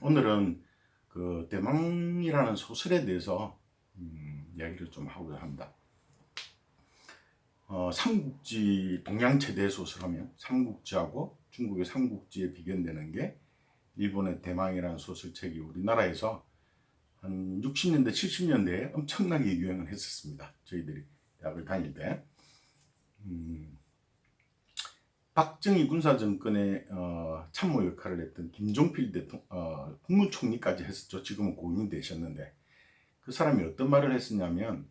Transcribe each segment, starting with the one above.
오늘은 그 대망이라는 소설에 대해서 이야기를 좀 하고자 합니다. 삼국지 동양 최대 소설하면 삼국지하고 중국의 삼국지에 비견되는 게 일본의 대망이라는 소설책이 우리나라에서 한 60년대, 70년대에 엄청나게 유행을 했었습니다. 저희들이 대학을 다닐 때. 박정희 군사정권의 참모 역할을 했던 김종필 국무총리까지 했었죠. 지금은 고인이 되셨는데 그 사람이 어떤 말을 했었냐면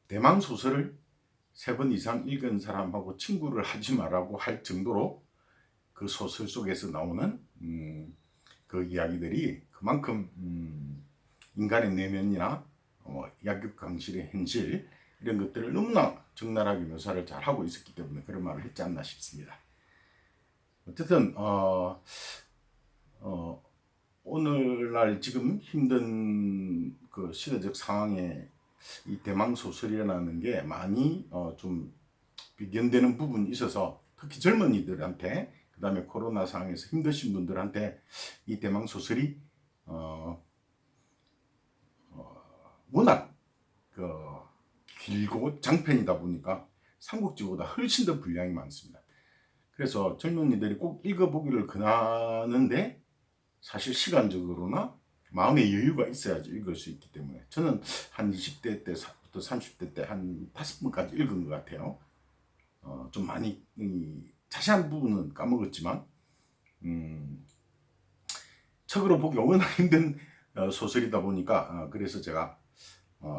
대망 소설을 3번 이상 읽은 사람하고 친구를 하지 말라고 할 정도로 그 소설 속에서 나오는 그 이야기들이 그만큼 인간의 내면이나 약육강실의 현실 이런 것들을 너무나 적나라하게 묘사를 잘 하고 있었기 때문에 그런 말을 했지 않나 싶습니다. 어쨌든 오늘날 지금 힘든 그 시대적 상황에 이 대망 소설이라는 게 많이 좀 비견되는 부분이 있어서 특히 젊은이들한테 그 다음에 코로나 상황에서 힘드신 분들한테 이 대망 소설이 워낙 길고 장편이다 보니까 삼국지보다 훨씬 더 분량이 많습니다. 그래서 젊은이들이 꼭 읽어보기를 권하는데 사실 시간적으로나 마음의 여유가 있어야지 읽을 수 있기 때문에 저는 한 20대 때부터 30대 때 한 5번까지 읽은 것 같아요. 좀 많이 자세한 부분은 까먹었지만 책으로 보기 워낙 힘든 소설이다 보니까 그래서 제가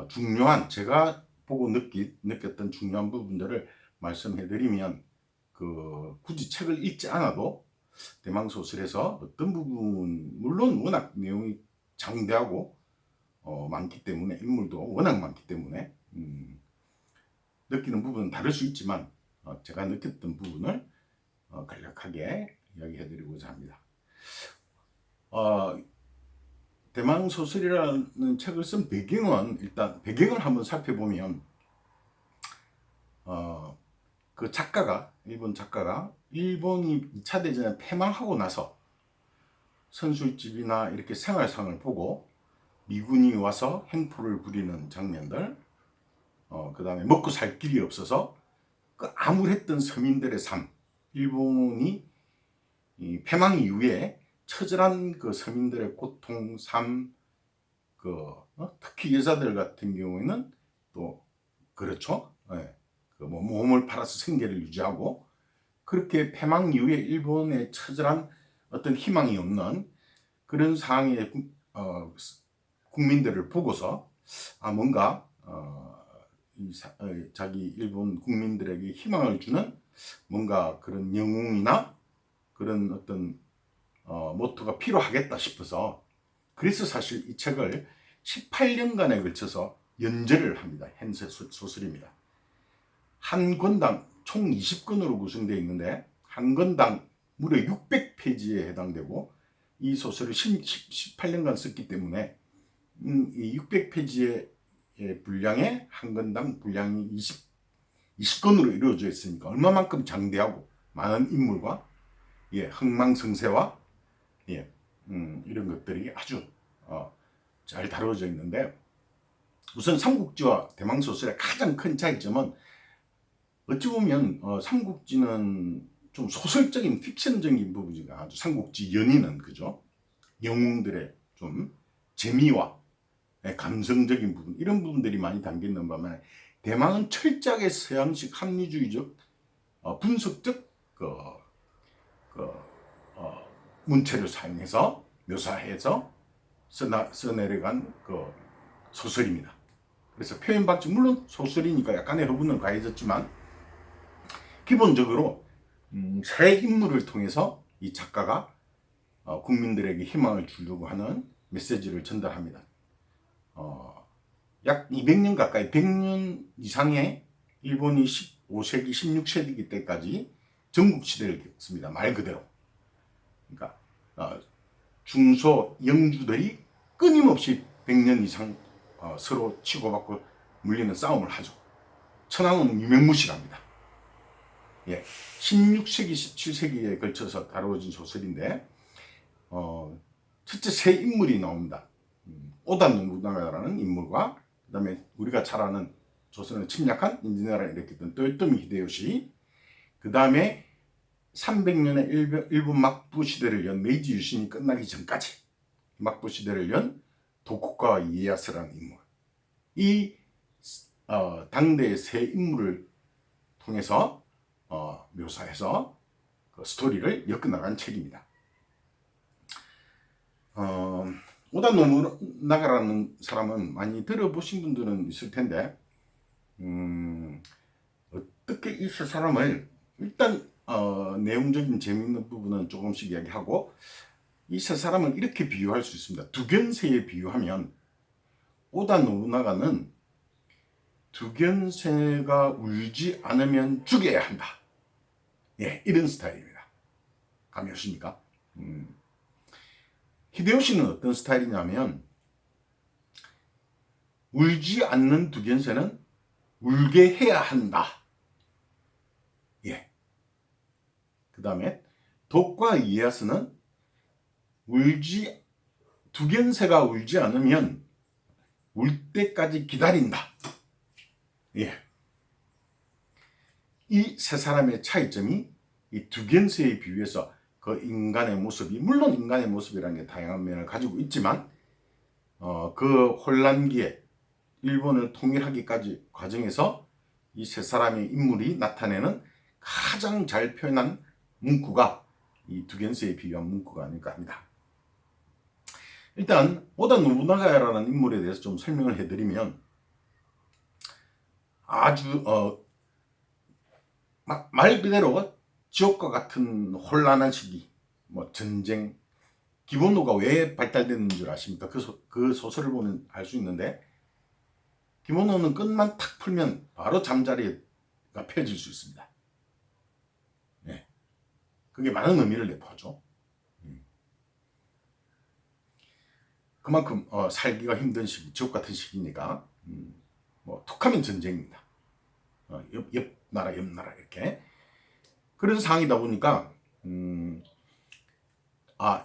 중요한 제가 보고 느꼈던 중요한 부분들을 말씀해드리면 굳이 책을 읽지 않아도 대망 소설에서 어떤 부분 물론 워낙 내용이 장대하고 많기 때문에 인물도 워낙 많기 때문에 느끼는 부분은 다를 수 있지만 제가 느꼈던 부분을 간략하게 이야기해드리고자 합니다. 대망 소설이라는 책을 쓴 배경은 일단 배경을 한번 살펴보면 그 작가가 일본 작가가 일본이 2차 대전에 패망하고 나서 선술집이나 이렇게 생활상을 보고 미군이 와서 행포를 부리는 장면들 그 다음에 먹고 살 길이 없어서 그 암울했던 서민들의 삶 일본이 이 패망 이후에 처절한 그 서민들의 고통, 삶, 특히 여자들 같은 경우에는 또 그렇죠. 네. 몸을 팔아서 생계를 유지하고 그렇게 패망 이후에 일본의 처절한 어떤 희망이 없는 그런 상황의 국민들을 보고서 뭔가 자기 일본 국민들에게 희망을 주는 뭔가 그런 영웅이나 그런 어떤 모토가 필요하겠다 싶어서 그래서 사실 이 책을 18년간에 걸쳐서 연재를 합니다. 현세 소설입니다. 한 권당 총 20권으로 구성되어 있는데 한 권당 무려 600페이지에 해당되고 이 소설을 18년간 썼기 때문에 이 600페이지의 분량에 한 권당 분량이 20권으로 이루어져 있으니까 얼마만큼 장대하고 많은 인물과 흥망성쇠와 이런 것들이 아주 잘 다루어져 있는데 우선 삼국지와 대망 소설의 가장 큰 차이점은 어찌 보면 삼국지는 좀 소설적인 픽션적인 부분이가 아주 삼국지 연인은 그죠? 영웅들의 좀 재미와 감성적인 부분 이런 부분들이 많이 담겨 있는 반면에 대망은 철저하게 서양식 합리주의적 분석적 문체를 사용해서 묘사해서 써내려간 소설입니다. 그래서 표현 방식 물론 소설이니까 약간의 허분은 가해졌지만 기본적으로 새 인물을 통해서 이 작가가 국민들에게 희망을 주려고 하는 메시지를 전달합니다. 약 200년 가까이 100년 이상의 일본이 15세기 16세기 때까지 전국시대를 겪습니다. 말 그대로. 그러니까 중소 영주들이 끊임없이 100년 이상 서로 치고받고 물리는 싸움을 하죠. 천황은 유명무실합니다. 16세기, 17세기에 걸쳐서 다루어진 소설인데 첫째 세 인물이 나옵니다. 오다 노부나가라는 인물과 그다음에 우리가 잘 아는 조선을 침략한 임진왜란을 일으켰던 또요토미 히데요시, 그다음에 300년의 일본 막부 시대를 연 메이지 유신이 끝나기 전까지 막부 시대를 연 도쿠가와 이에야스라는 인물, 이 당대의 세 인물을 통해서 묘사해서 그 스토리를 엮어나간 책입니다. 오다 노부나가라는 사람은 많이 들어보신 분들은 있을 텐데, 어떻게 이 세 사람을 일단 내용적인 재미있는 부분은 조금씩 이야기하고, 이 세 사람을 이렇게 비유할 수 있습니다. 두견새에 비유하면 오다 노부나가는 두견새가 울지 않으면 죽여야 한다. 예, 이런 스타일입니다. 감이 오십니까? 히데요시는 어떤 스타일이냐면, 울지 않는 두견새는 울게 해야 한다. 예. 그 다음에 도쿠가와 이에야스는 두견새가 울지 않으면 울 때까지 기다린다. 예. 이 세 사람의 차이점이 이 두견새에 비유해서 그 인간의 모습이, 물론 인간의 모습이라는 게 다양한 면을 가지고 있지만, 그 혼란기에 일본을 통일하기까지 과정에서 이 세 사람의 인물이 나타내는 가장 잘 표현한 문구가 이 두견새에 비유한 문구가 아닐까 합니다. 일단 오다 노부나가라는 인물에 대해서 좀 설명을 해드리면, 아주 말 그대로 지옥과 같은 혼란한 시기, 뭐 전쟁, 기본노가 왜 발달됐는 줄 아십니까? 그 소설을 보면 알 수 있는데, 기본노는 끝만 탁 풀면 바로 잠자리가 펴질 수 있습니다. 네. 그게 많은 의미를 내포하죠. 그만큼 살기가 힘든 시기, 지옥 같은 시기니까 뭐 툭하면 전쟁입니다. 옆 나라 이렇게 그런 상황이다 보니까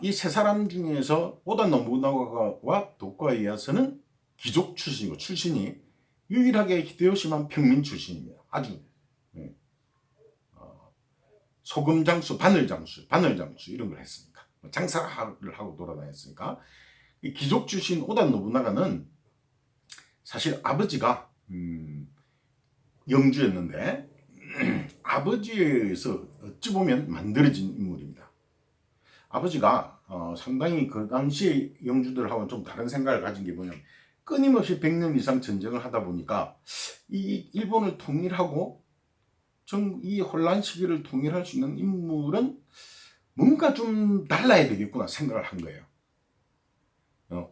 이 세 사람 중에서 오다 노부나가와 도쿠가와 이에야스는 귀족 출신이고, 출신이 유일하게 히데요시만 평민 출신입니다. 아주 소금 장수, 바늘 장수 이런 걸 했으니까, 장사를 하고 돌아다녔으니까. 이 귀족 출신 오다 노부나가는 사실 아버지가 영주였는데 아버지에 의해서 어찌 보면 만들어진 인물입니다. 아버지가 상당히 그 당시 영주들하고는 좀 다른 생각을 가진 게 뭐냐면, 끊임없이 100년 이상 전쟁을 하다 보니까 이 일본을 통일하고 이 혼란 시기를 통일할 수 있는 인물은 뭔가 좀 달라야 되겠구나 생각을 한 거예요.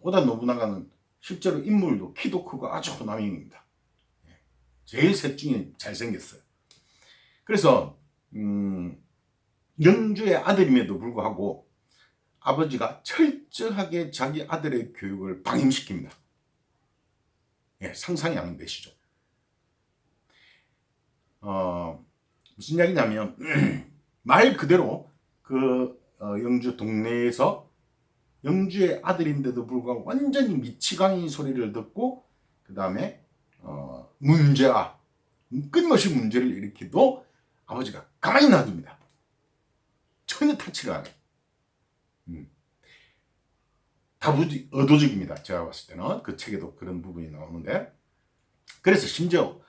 오다 노부나가는 실제로 인물도 키도 크고 아주 호남형입니다. 제일 셋 중에 잘생겼어요. 그래서 영주의 아들임에도 불구하고 아버지가 철저하게 자기 아들의 교육을 방임시킵니다. 예, 상상이 안 되시죠? 무슨 이야기냐면 말 그대로 그 영주 동네에서 영주의 아들인데도 불구하고 완전히 미치광이 소리를 듣고, 그 다음에 끊임없이 문제를 일으키도 아버지가 가만히 놔둡니다. 전혀 타치를 안 해요. 다부지 의도적입니다. 제가 봤을 때는 그 책에도 그런 부분이 나오는데, 그래서 심지어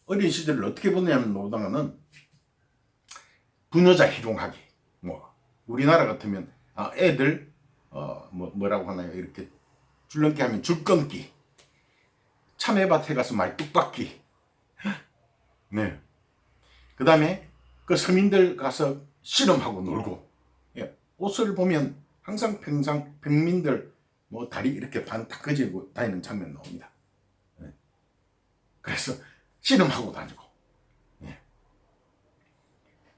어린 시절을 어떻게 보내냐면, 노부나가는 부녀자 희롱하기, 뭐 우리나라 같으면 애들 뭐라고 하나요? 이렇게 줄넘기 하면 줄넘기, 참외밭에 가서 말뚝 박기, 네. 그 다음에 그 서민들 가서 씨름하고 놀고, 예. 옷을 보면 항상 평민들 뭐 다리 이렇게 반 딱 그지고 다니는 장면 나옵니다. 예. 그래서 씨름하고 다니고, 예.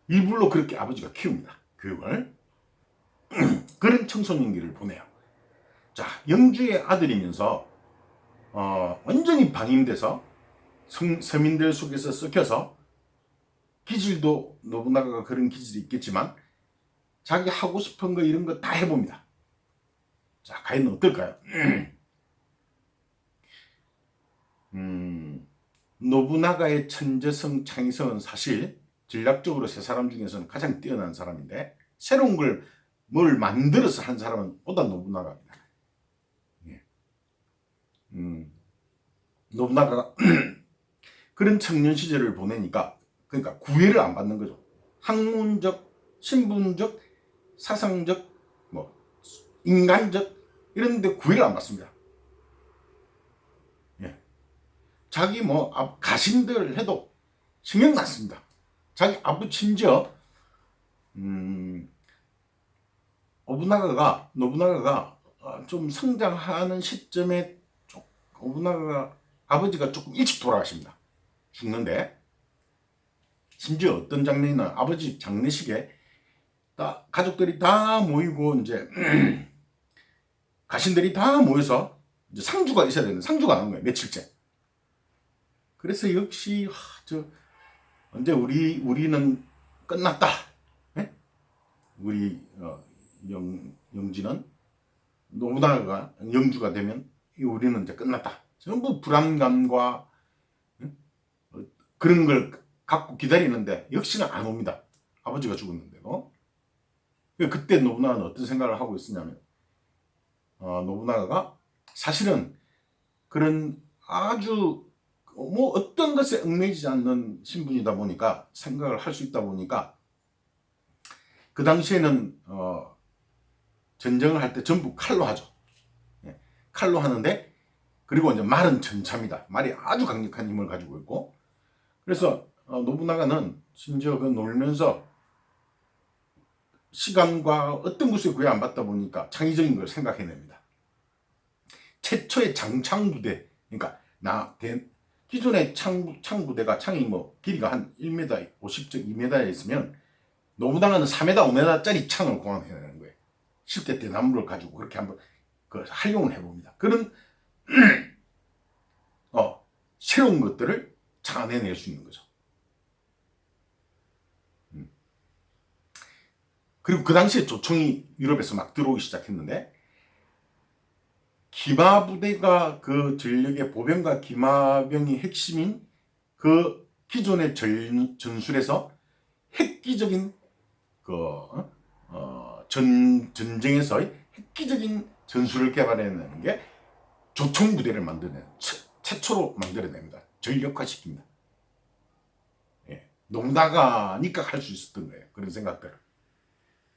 일부러 그렇게 아버지가 키웁니다. 교육을. 그런 청소년기를 보내요. 자, 영주의 아들이면서 완전히 방임돼서 서민들 속에서 썩혀서, 기질도 노부나가가 그런 기질이 있겠지만 자기 하고 싶은 거 이런 거 다 해봅니다. 자, 과연 어떨까요? 노부나가의 천재성, 창의성은 사실 전략적으로 세 사람 중에서는 가장 뛰어난 사람인데, 새로운 걸 뭘 만들어서 한 사람은 오다 노부나가입니다. 예. 노부나가가 그런 청년 시절을 보내니까, 그러니까 구애를 안 받는 거죠. 학문적, 신분적, 사상적, 뭐 인간적 이런 데 구애를 안 받습니다. 예. 자기 뭐 가신들 해도 신경 안 씁니다. 자기 아버지 심지어 노부나가가 좀 성장하는 시점에 노부나가가 아버지가 조금 일찍 돌아가십니다. 죽는데, 심지어 어떤 장면이나 아버지 장례식에 가족들이 다 모이고 이제 가신들이 다 모여서 이제 상주가 있어야 되는데 상주가 안 온 거예요. 며칠째. 그래서 역시 언제 우리는 끝났다. 네? 우리 영지는 노부나가가 영주가 되면 우리는 이제 끝났다. 전부 불안감과 그런 걸 갖고 기다리는데 역시나 안 옵니다. 아버지가 죽었는데도. 그때 노부나가는 어떤 생각을 하고 있었냐면, 노부나가가 사실은 그런 아주 뭐 어떤 것에 얽매이지 않는 신분이다 보니까, 생각을 할 수 있다 보니까, 그 당시에는 전쟁을 할 때 전부 칼로 하죠. 예, 칼로 하는데, 그리고 이제 말은 전차입니다. 말이 아주 강력한 힘을 가지고 있고, 그래서 노부나가는 심지어 그 놀면서 시간과 어떤 것에 구애 안 받다 보니까 창의적인 걸 생각해냅니다. 최초의 장창부대, 그러니까 기존의 창부대가 창이 뭐 길이가 한 1m 50적 2m에 있으면, 노부나가는 4m 5m짜리 창을 공항해내는 거예요. 실제 대나무를 가지고 그렇게 한번 활용을 해봅니다. 그런 새로운 것들을 찾아내낼 수 있는 거죠. 그리고 그 당시에 조총이 유럽에서 막 들어오기 시작했는데, 기마부대가 그 전력의 보병과 기마병이 핵심인 그 기존의 전술에서 획기적인 전쟁에서의 획기적인 전술을 개발해내는 게 조총부대를 만드는 최초로 만들어냅니다. 전력화시킵니다. 예. 노부나가니까 할 수 있었던 거예요. 그런 생각들을.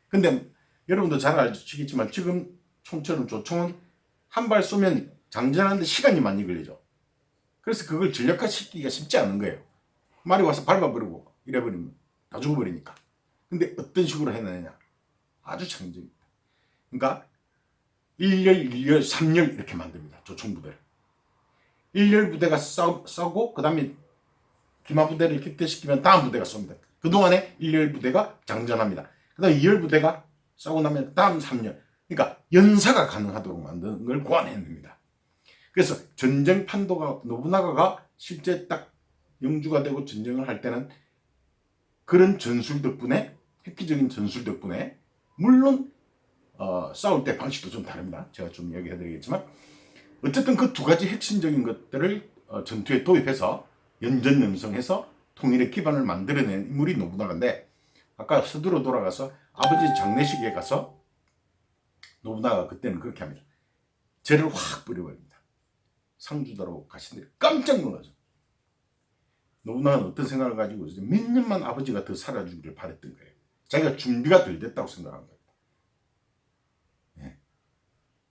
근데 여러분도 잘 아시겠지만 지금 총처럼 조총은 한 발 쏘면 장전하는데 시간이 많이 걸리죠. 그래서 그걸 전력화시키기가 쉽지 않은 거예요. 말이 와서 밟아버리고 이래버리면 다 죽어버리니까. 근데 어떤 식으로 해내느냐, 아주 창의적입니다. 그러니까 1열, 2열, 3열 이렇게 만듭니다. 조총부대를. 1열 부대가 싸고 그 다음에 기마부대를 격퇴시키면 다음 부대가 쏩니다. 그동안에 1열 부대가 장전합니다. 그 다음에 2열 부대가 싸고 나면 다음 3열. 그러니까 연사가 가능하도록 만드는 걸 고안해냅니다. 그래서 전쟁 판도가, 노부나가가 실제 딱 영주가 되고 전쟁을 할 때는 그런 전술 덕분에, 획기적인 전술 덕분에, 물론 싸울 때 방식도 좀 다릅니다. 제가 좀 얘기해드리겠지만, 어쨌든 그 두 가지 핵심적인 것들을 전투에 도입해서 연전연성해서 통일의 기반을 만들어낸 인물이 노부나가인데, 아까 서두로 돌아가서 아버지 장례식에 가서 노부나가가 그때는 그렇게 합니다. 죄를 확 뿌려버립니다. 상주다로 가신들이 깜짝 놀라죠. 노부나가는 어떤 생각을 가지고 몇 년만 아버지가 더 살아주기를 바랬던 거예요. 자기가 준비가 덜 됐다고 생각한 거예요. 예.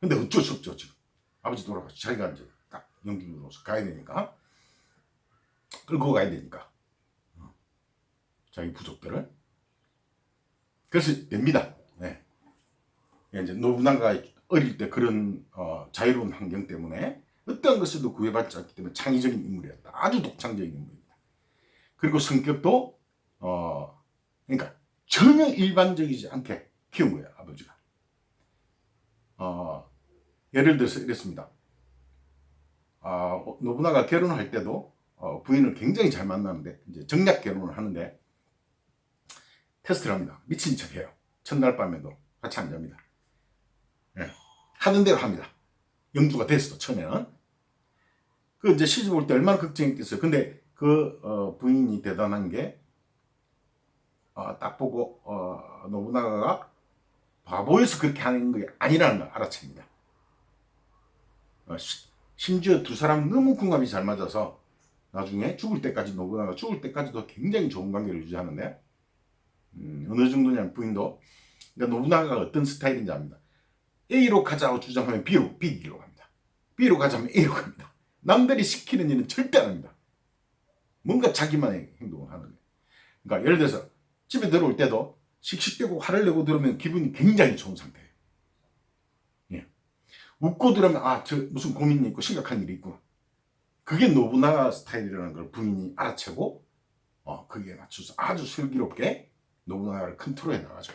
근데 어쩔 수 없죠. 지금 아버지 돌아가서 자기가 이제 딱 영주로서 가야 되니까, 끌고 가야 되니까, 자기 부족들을. 그래서 됩니다. 네. 이제 노부나가가 어릴 때 그런 자유로운 환경 때문에 어떤 것에도 구애받지 않기 때문에 창의적인 인물이었다. 아주 독창적인 인물입니다. 그리고 성격도 그러니까 전혀 일반적이지 않게 키운 거예요, 아버지가. 예를 들어서 이랬습니다. 노부나가 결혼을 할 때도 부인을 굉장히 잘 만나는데, 이제 정략 결혼을 하는데 테스트를 합니다. 미친 척해요. 첫날 밤에도 같이 안 잡니다. 네. 하던 대로 합니다. 영주가 됐어, 처음에는. 그 이제 시집 올 때 얼마나 걱정했겠어요. 근데 그 부인이 대단한 게, 딱 보고, 노부나가가 바보여서 그렇게 하는 게 아니라는 걸 알아챕니다. 심지어 두 사람 너무 궁합이 잘 맞아서 나중에 죽을 때까지, 노부나가 죽을 때까지도 굉장히 좋은 관계를 유지하는데, 어느 정도냐면 부인도, 그러니까 노부나가가 어떤 스타일인지 압니다. A로 가자고 주장하면 B로 갑니다. B로 가자면 A로 갑니다. 남들이 시키는 일은 절대 안 합니다. 뭔가 자기만의 행동을 하는 거예요. 그러니까 예를 들어서 집에 들어올 때도 씩씩대고 화를 내고 들으면 기분이 굉장히 좋은 상태예요. 예. 웃고 들으면 저 무슨 고민이 있고 심각한 일이 있구나. 그게 노부나가 스타일이라는 걸 부인이 알아채고 거기에 맞춰서 아주 슬기롭게 노부나가를 컨트롤해 나가죠.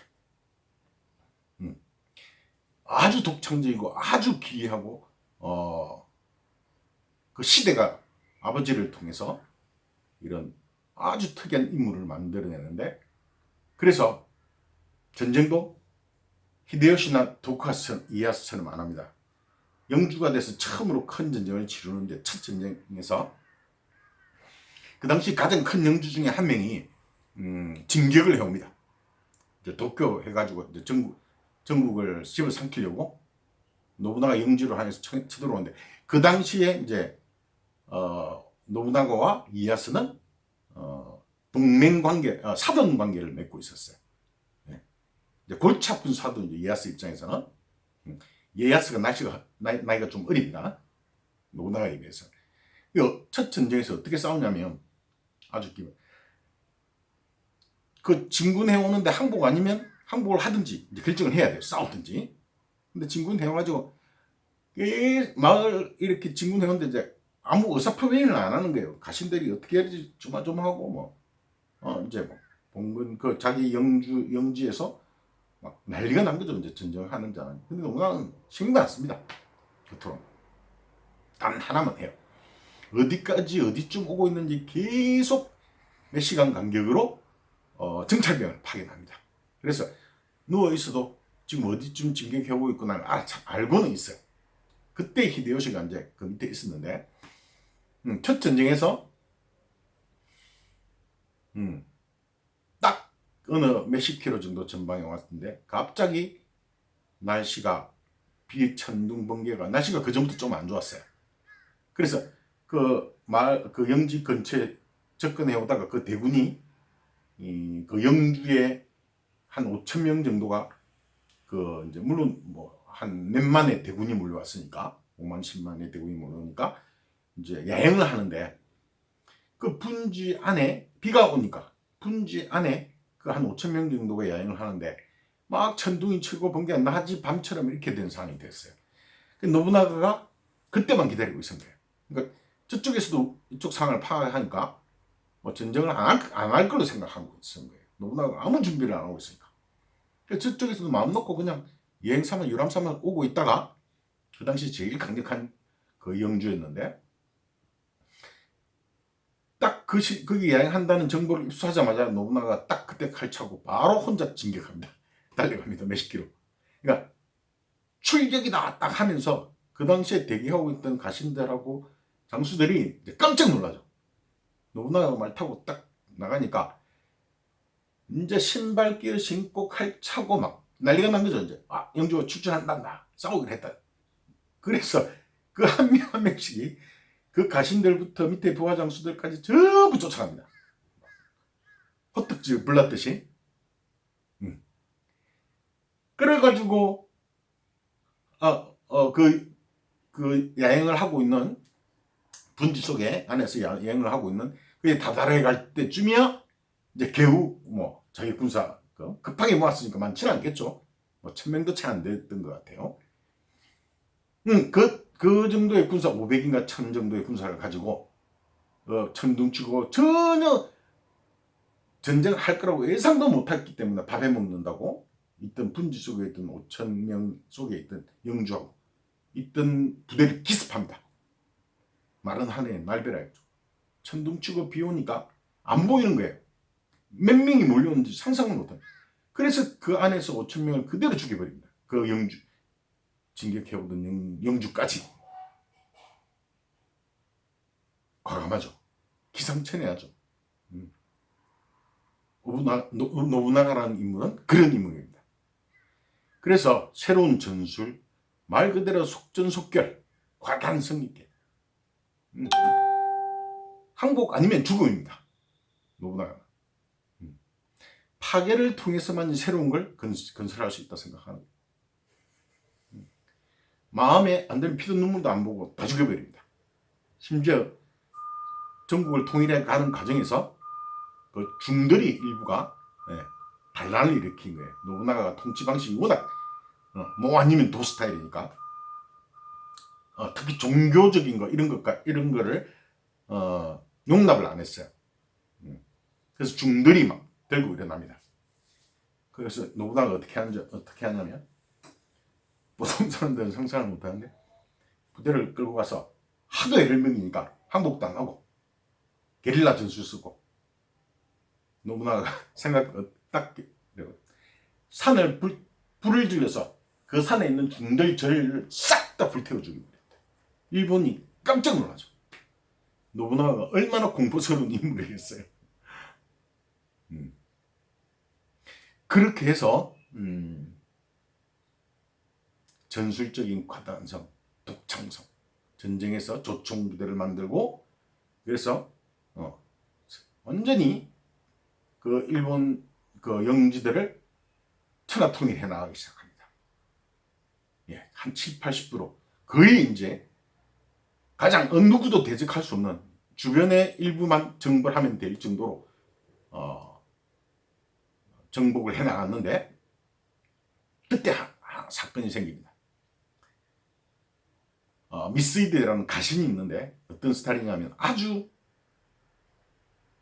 아주 독창적이고 아주 기이하고 그 시대가 아버지를 통해서 이런 아주 특이한 인물을 만들어내는데, 그래서 전쟁도 히데요시나 도쿠가스 이에야스처럼 안 합니다. 영주가 돼서 처음으로 큰 전쟁을 치르는데, 첫 전쟁에서 그 당시 가장 큰 영주 중에 한 명이 진격을 해옵니다. 이제 도쿄 해가지고 이제 전국을 집어삼키려고 노부나가 영주를 하면서 쳐들어오는데, 그 당시에 이제 노부나가와 이에야스는 동맹 관계, 사돈 관계를 맺고 있었어요. 예. 이제 골치 아픈 사돈 이에야스 입장에서는, 이에야스가 나이가 좀 어립니다. 노부나가에 비해서. 첫 전쟁에서 어떻게 싸우냐면, 아주 그 진군해 오는데 항복 아니면 항복을 하든지 이제 결정을 해야 돼요. 싸우든지. 근데 진군해 와가지고 마을 이렇게 진군해 오는데 이제 아무 의사표명을 안 하는 거예요. 가신들이 어떻게 해야 되지 조마조마하고 이제 봉건 그 자기 영지에서 막 난리가 난 거죠. 이제 전쟁을 하는 자는. 근데 농가는 신경 안 씁니다. 겉으로. 단 하나만 해요. 어디까지 어디쯤 오고 있는지 계속 몇 시간 간격으로 정찰병을 파견합니다. 그래서 누워 있어도 지금 어디쯤 진격해오고 있구나 알고는 있어요. 그때 히데요시가 이제 그 밑에 있었는데, 첫 전쟁에서 딱 어느 몇십 킬로 정도 전방에 왔는데 갑자기 날씨가 비천둥 번개가, 날씨가 그 전부터 좀 안 좋았어요. 그래서 그 영지 근처에 접근해 오다가 그 대군이 그 영주에 한 5천 명 정도가 그 이제 물론 뭐 한 몇만의 대군이 몰려왔으니까 5만 10만의 대군이 몰려오니까 이제 야행을 하는데, 그 분지 안에 비가 오니까 분지 안에 그 한 5천 명 정도가 야행을 하는데 막 천둥이 치고 번개가 낮이 밤처럼 이렇게 된 상황이 됐어요. 노부나가가 그때만 기다리고 있은 거예요. 그러니까 저쪽에서도 이쪽 상황을 파악하니까 뭐 전쟁을 안 할 걸로 생각하고 있었던 거예요. 노부나가가 아무 준비를 안 하고 있으니까. 저쪽에서도 마음 놓고 그냥 여행 삼아 유람 삼아 오고 있다가, 그 당시 제일 강력한 그 영주였는데, 딱 거기 여행한다는 정보를 입수하자마자 노부나가가 딱 그때 칼차고 바로 혼자 진격합니다. 달려갑니다. 몇십 킬로. 그러니까 출격이다 딱 하면서 그 당시에 대기하고 있던 가신들하고 장수들이 이제 깜짝 놀라죠. 노부나가가 말 타고 딱 나가니까 이제 신발길 신고 칼 차고 막 난리가 난 거죠. 이제 영주가 출전한다, 싸우기로 했다. 그래서 그 한 명 한 명씩 그 가신들부터 밑에 부하 장수들까지 전부 쫓아갑니다. 호떡지 불났듯이. 그래가지고 그 야행을 하고 있는 분지 속에 안에서 야행을 하고 있는 그게 다다르게 갈 때쯤이야 이제 겨우 뭐 자기 군사 급하게 모았으니까 많지는 않겠죠. 뭐 1000명도 채 안 됐던 것 같아요. 그 정도의 군사 500인가 1000 정도의 군사를 가지고 천둥치고 전혀 전쟁할 거라고 예상도 못했기 때문에 밥해 먹는다고 있던 분지 속에 있던 5000명 속에 있던 영주하고 있던 부대를 기습합니다. 마른 하늘에 날벼락이죠. 천둥치고 비 오니까 안 보이는 거예요. 몇 명이 몰려오는지 상상을 못합니다. 그래서 그 안에서 5000명을 그대로 죽여버립니다. 그 영주. 진격해오던 영주까지 과감하죠. 기상천외하죠. 노부나가라는 인물은 그런 인물입니다. 그래서 새로운 전술, 말 그대로 속전속결, 과단성 있게 항복 아니면 죽음입니다. 노부나가 파괴를 통해서만 새로운 걸 건설할 수 있다 생각하는 거예요. 마음에 안 들면 피도 눈물도 안 보고 다 죽여버립니다. 심지어 전국을 통일해 가는 과정에서 그 중들이 일부가 반란을 일으킨 거예요. 노부나가가 통치 방식이 워낙 뭐 아니면 도 스타일이니까 특히 종교적인 거 이런 거를 용납을 안 했어요. 그래서 중들이 막 들고 일어납니다. 그래서 노부나가 어떻게 하냐면 보통 사람들은 상상을 못하는데 부대를 끌고 가서 하도 애를 먹이니까 항복도 안 하고 게릴라 전술 쓰고 노부나가가 생각 딱 산을 불을 질러서 그 산에 있는 중들 절을 싹 다 불태워 죽입니다. 일본이 깜짝 놀라죠. 노부나가가 얼마나 공포스러운 인물이었어요. 그렇게 해서 전술적인 과단성, 독창성, 전쟁에서 조총부대를 만들고 그래서 완전히 그 일본 그 영지들을 천하통일해 나가기 시작합니다. 예, 한 70~80% 거의 이제 가장 누구도 대적할 수 없는 주변의 일부만 정벌하면 될 정도로 정복을 해 나갔는데 그때 사건이 생깁니다. 미스이드라는 가신이 있는데 어떤 스타일이냐면 아주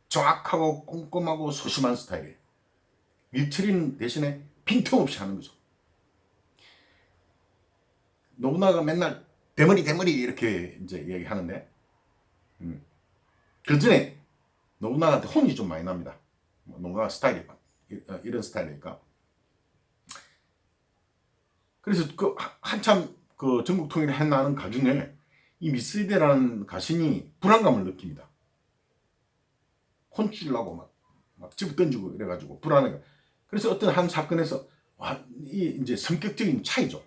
정확하고 꼼꼼하고 소심한 스타일이에요. 밀처리는 대신에 빈틈없이 하는 거죠. 노부나가 맨날 대머리 이렇게 이제 얘기하는데 그 전에 노부나가한테 혼이 좀 많이 납니다. 노부나가 스타일이 이런 스타일이니까. 그래서 그 한참 그 전국 통일을 해나가는 과정에 이 미스이데라는 가신이 불안감을 느낍니다. 혼쭐나고 막 집어 던지고 이래가지고 불안해요. 그래서 어떤 한 사건에서 이 이제 성격적인 차이죠.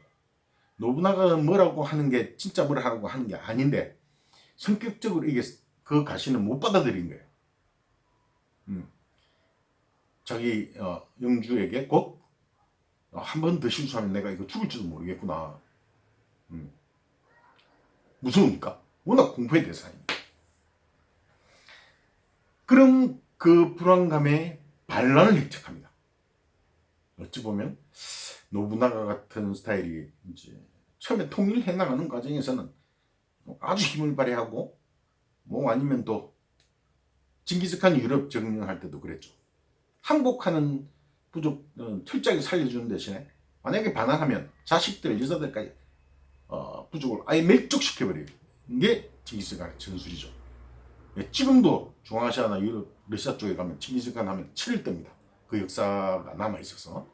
노부나가가 뭐라고 하는 게 진짜 뭐라고 하는 게 아닌데 성격적으로 이게 그 가신은 못 받아들인 거예요. 자기 영주에게 곧 한 번 더 실수하면 내가 이거 죽을지도 모르겠구나. 무서우니까 워낙 공포의 대상이니까. 그런 그 불안감에 반란을 획책합니다. 어찌 보면 노부나가 같은 스타일이 이제 처음에 통일해 나가는 과정에서는 아주 힘을 발휘하고 뭐 아니면 또 징기스칸 유럽 점령할 때도 그랬죠. 항복하는 부족은 철저하게 살려주는 대신에 만약에 반항하면 자식들, 여자들까지 부족을 아예 멸족시켜버리는 게 징기스칸의 전술이죠. 지금도 중앙아시아나 유럽, 러시아 쪽에 가면 징기스칸 하면 치를 뜹니다. 그 역사가 남아있어서.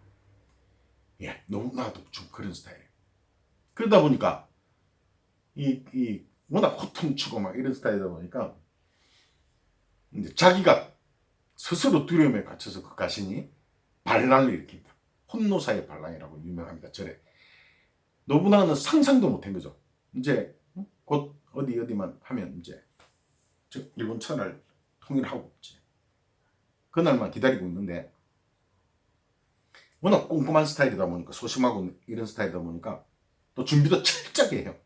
예, 너무나도 좀 그런 스타일이에요. 그러다 보니까 워낙 호통치고 막 이런 스타일이다 보니까 이제 자기가 스스로 두려움에 갇혀서 그 가신이 반란을 일으킵니다. 혼노사의 반란이라고 유명합니다. 절에. 노부나가는 상상도 못한 거죠. 이제 곧 어디만 하면 이제 일본 천하를 통일하고 있지. 그날만 기다리고 있는데 워낙 꼼꼼한 스타일이다 보니까 소심하고 이런 스타일이다 보니까 또 준비도 철저하게 해요.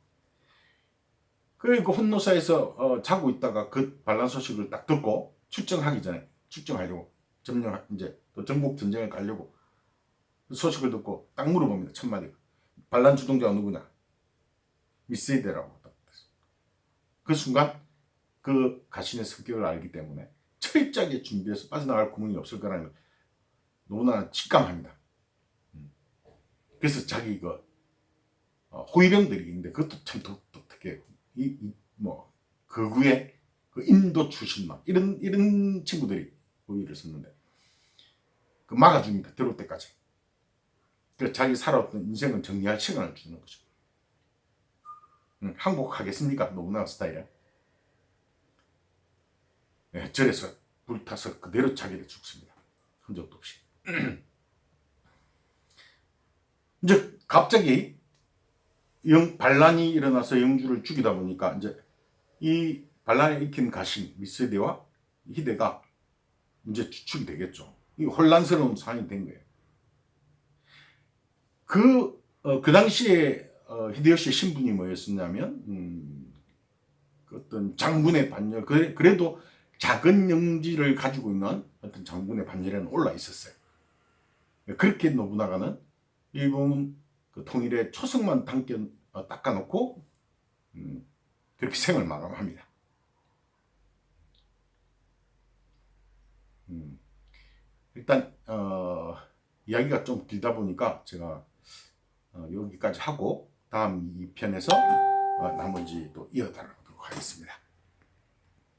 그리고 혼노사에서 자고 있다가 그 반란 소식을 딱 듣고 출정하려고 이제 또 전국 전쟁을 가려고 소식을 듣고 딱 물어봅니다. 첫마디 반란 주동자가 누구냐? 미스이데라고. 그 순간 그 가신의 성격을 알기 때문에 철저하게 준비해서 빠져나갈 구멍이 없을 거라는 걸 너무나 직감합니다. 그래서 자기 호위병들이 있는데 그것도 참 독특해요. 거구의 그 인도 출신만 이런 친구들이 호위를 썼는데 그 막아줍니다. 들어올 때까지. 그래서 자기 살아왔던 인생을 정리할 시간을 주는 거죠. 항복하겠습니까? 노부나가 스타일에. 네, 절에서 불타서 그대로 자기를 죽습니다. 흔적도 없이. 이제 갑자기 반란이 일어나서 영주를 죽이다 보니까 이제 이 반란에 익힌 가신 미스데와 히데가 이제 추측이 되겠죠. 이 혼란스러운 상황이 된 거예요. 그 당시에 히데요시의 신분이 뭐였었냐면 어떤 장군의 반열, 그래도 작은 영지를 가지고 있는 어떤 장군의 반열에는 올라 있었어요. 그렇게 노부나가는 일본 그 통일의 초석만 닦아놓고 그렇게 생을 마감합니다. 일단 이야기가 좀 길다 보니까 제가 여기까지 하고 다음 2편에서 나머지 또 이어가도록